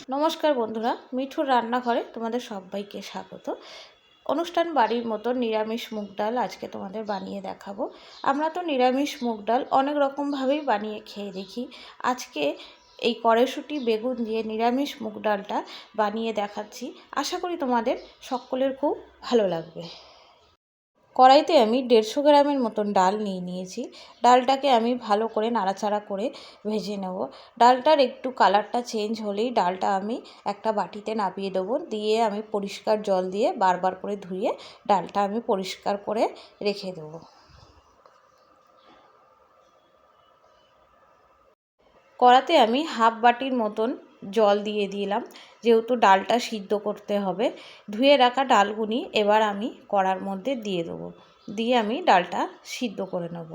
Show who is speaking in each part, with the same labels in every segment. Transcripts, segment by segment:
Speaker 1: নমস্কার বন্ধুরা, মিঠুর রান্নাঘরে তোমাদের সবাইকে স্বাগত। অনুষ্ঠান বাড়ির মতো নিরামিষ মুগ ডাল আজকে তোমাদের বানিয়ে দেখাবো। আমরা তো নিরামিষ মুগ ডাল অনেক রকমভাবেই বানিয়ে খেয়ে দেখি। আজকে এই কড়াইশুঁটি বেগুন দিয়ে নিরামিষ মুগ ডালটা বানিয়ে দেখাচ্ছি। আশা করি তোমাদের সকলের খুব ভালো লাগবে। কড়াইতে আমি 150 গ্রামের মতন ডাল নিয়েছি। ডালটাকে আমি ভালো করে নাড়াচাড়া করে ভেজে নেব। ডালটার একটু কালারটা চেঞ্জ হলেই ডালটা আমি একটা বাটিতে নামিয়ে দেবো। দিয়ে আমি পরিষ্কার জল দিয়ে বারবার করে ধুয়ে ডালটা আমি পরিষ্কার করে রেখে দেবো। কড়াতে আমি হাফ বাটির মতন জল দিয়ে দিলাম, যেহেতু ডালটা সিদ্ধ করতে হবে। ধুয়ে রাখা ডালগুনি এবার আমি কড়ার মধ্যে দিয়ে দেবো, দিয়ে আমি ডালটা সিদ্ধ করে নেব।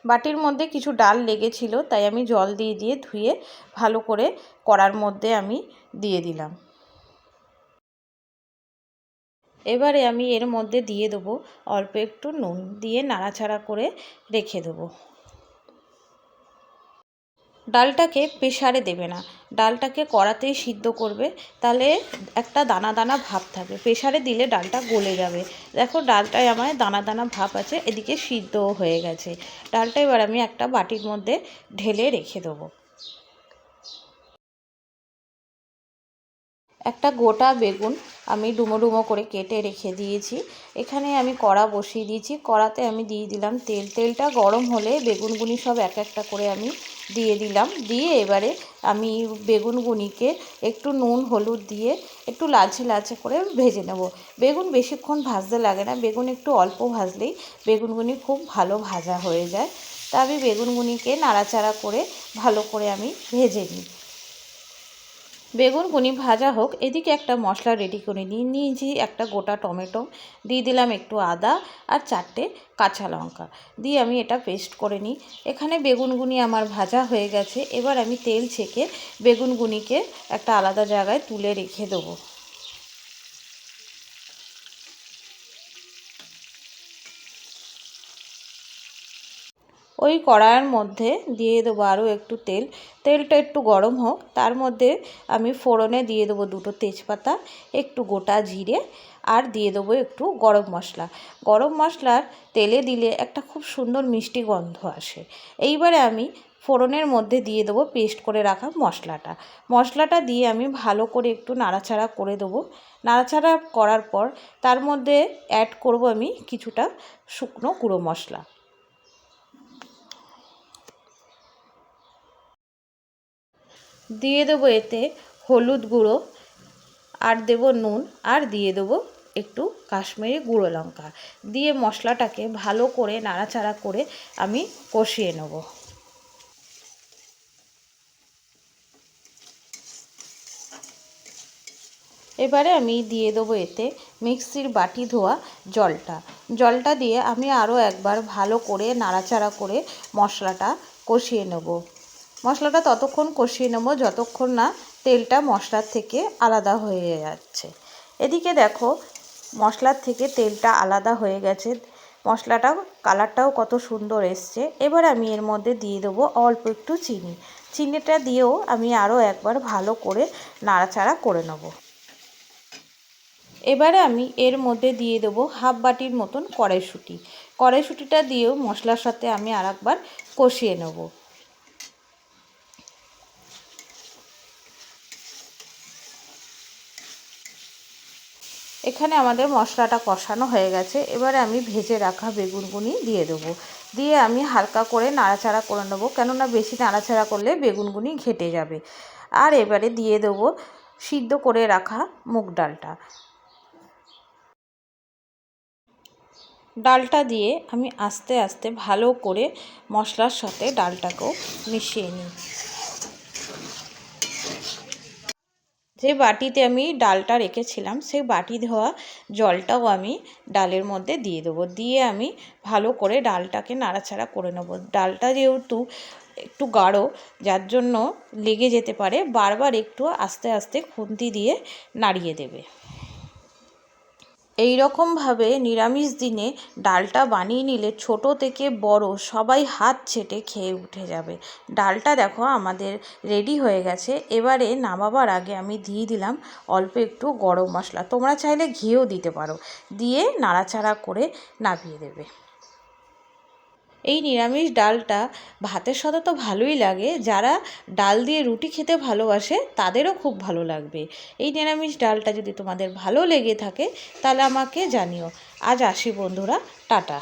Speaker 1: বাটির মধ্যে কিছু ডাল লেগেছিল, তাই আমি জল দিয়ে ধুয়ে ভালো করে কড়ার মধ্যে আমি দিয়ে দিলাম। এবারে আমি এর মধ্যে দিয়ে দেবো অল্প একটু নুন, দিয়ে নাড়াচাড়া করে রেখে দেবো। ডালটাকে প্রেসারে দেবে না, ডালটাকে কড়াতেই সিদ্ধ করবে, তাহলে একটা দানা দানা ভাব থাকবে। প্রেসারে দিলে ডালটা গলে যাবে। দেখো ডালটায় আমার দানা দানা ভাব আছে, এদিকে সিদ্ধও হয়ে গেছে। ডালটা এবার আমি একটা বাটির মধ্যে ঢেলে রেখে দেবো। একটা গোটা বেগুন আমি ডুমো ডুমো করে কেটে রেখে দিয়েছি। এখানে আমি কড়া বসিয়ে দিয়েছি। কড়াতে আমি দিয়ে দিলাম তেল। তেলটা গরম হলে বেগুনগুনি সব এক একটা করে আমি দিয়ে দিলাম। দিয়ে এবারে আমি বেগুনগুনিকে একটু নুন হলুদ দিয়ে একটু লালচে লালচে করে ভেজে নেব। বেগুন বেশিক্ষণ ভাজতে লাগে না, বেগুন একটু অল্প ভাজলেই বেগুনগুনি খুব ভালো ভাজা হয়ে যায়। তা আমি বেগুনগুনিকে নাড়াচাড়া করে ভালো করে আমি ভেজে নিই। বেগুনগুনি ভাজা হোক, এদিকে একটা মশলা রেডি করে নিয়েছি। একটা গোটা টমেটো দিয়ে দিলাম, একটু আদা আর 4টে কাঁচা লঙ্কা দিয়ে আমি এটা পেস্ট করে নিই। এখানে বেগুনগুনি আমার ভাজা হয়ে গেছে। এবার আমি তেল ছেঁকে বেগুনগুনিকে একটা আলাদা জায়গায় তুলে রেখে দেবো। ওই কড়াইয়ের মধ্যে দিয়ে দেবো আরও একটু তেল। তেলটা একটু গরম হোক, তার মধ্যে আমি ফোড়নে দিয়ে দেবো 2টো তেজপাতা, একটু গোটা জিরে, আর দিয়ে দেবো একটু গরম মশলা। গরম মশলার তেলে দিলে একটা খুব সুন্দর মিষ্টি গন্ধ আসে। এইবারে আমি ফোড়নের মধ্যে দিয়ে দেবো পেস্ট করে রাখা মশলাটা। মশলাটা দিয়ে আমি ভালো করে একটু নাড়াচাড়া করে দেবো। নাড়াচাড়া করার পর তার মধ্যে অ্যাড করব আমি কিছুটা শুকনো গুঁড়ো মশলা। দিয়ে দেবো এতে হলুদ গুঁড়ো, আর দেবো নুন, আর দিয়ে দেবো একটু কাশ্মীরি গুঁড়ো লঙ্কা। দিয়ে মশলাটাকে ভালো করে নাড়াচাড়া করে আমি কষিয়ে নেব। এবারে আমি দিয়ে দেবো এতে মিক্সির বাটি ধোয়া জলটা দিয়ে আমি আরও একবার ভালো করে নাড়াচাড়া করে মশলাটা কষিয়ে নেব। মশলাটা ততক্ষণ কষিয়ে নেব যতক্ষণ না তেলটা মশলার থেকে আলাদা হয়ে যাচ্ছে। এদিকে দেখো মশলার থেকে তেলটা আলাদা হয়ে গেছে, মশলাটাও কালারটাও কত সুন্দর এসছে। এবার আমি এর মধ্যে দিয়ে দেবো অল্প একটু চিনি। চিনিটা দিয়েও আমি আরও একবার ভালো করে নাড়াচাড়া করে নেব। এবারে আমি এর মধ্যে দিয়ে দেবো হাফ বাটির মতন কড়াইশুঁটিটা দিয়েও মশলার সাথে আমি আরেকবার কষিয়ে নেব। এখানে আমাদের মশলাটা কষানো হয়ে গেছে। এবারে আমি ভেজে রাখা বেগুনগুনি দিয়ে দেবো। দিয়ে আমি হালকা করে নাড়াচাড়া করে নেবো, কেননা বেশি নাড়াচাড়া করলে বেগুনগুনি ঘেটে যাবে। আর এবারে দিয়ে দেবো সিদ্ধ করে রাখা মুগ ডালটা দিয়ে আমি আস্তে আস্তে ভালো করে মশলার সাথে ডালটাকেও মিশিয়ে নিই। যে বাটিতে আমি ডালটা রেখেছিলাম সেই বাটি ধোয়া জলটাও আমি ডালের মধ্যে দিয়ে দেবো। দিয়ে আমি ভালো করে ডালটাকে নাড়াচাড়া করে নেব। ডালটা যেহেতু একটু গাঢ়, যার জন্য লেগে যেতে পারে, বারবার একটু আস্তে আস্তে খুন্তি দিয়ে নাড়িয়ে দেবে। এই রকমভাবে নিরামিষ দিনে ডালটা বানিয়ে নিলে ছোট থেকে বড় সবাই হাত চেটে খেয়ে উঠে যাবে। ডালটা দেখো আমাদের রেডি হয়ে গেছে। এবারে নামাবার আগে আমি দিয়ে দিলাম অল্প একটু গরম মশলা, তোমরা চাইলে ঘিও দিতে পারো, দিয়ে নাড়াচাড়া করে নামিয়ে দেবে। এই নিরামিষ ডালটা ভাতের সাথে তো ভালোই লাগে, যারা ডাল দিয়ে রুটি খেতে ভালোবাসে তাদেরও খুব ভালো লাগবে। এই নিরামিষ ডালটা যদি তোমাদের ভালো লেগে থাকে তাহলে আমাকে জানিও। আজ আসি বন্ধুরা, টাটা।